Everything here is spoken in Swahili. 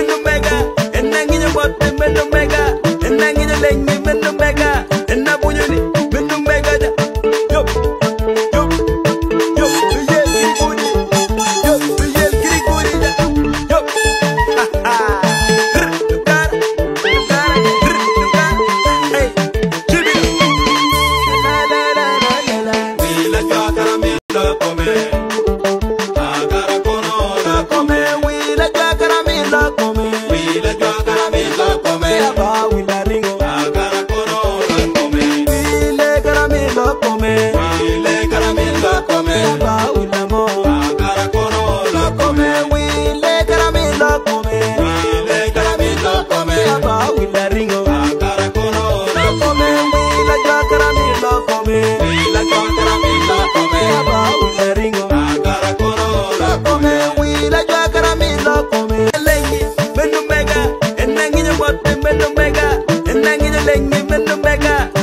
menu mega, and nangin about the menu mega, and nangin a lane, menu mega, and Nabuni, menu mega. Yup, yup, yup, yes, booty, yup, yes, booty, yup, ha ha. Hey, Jimmy, la la la la la. We let go, caramel, come. Menu mega, and nangin about the menu mega, and nangin a lane, menu mega.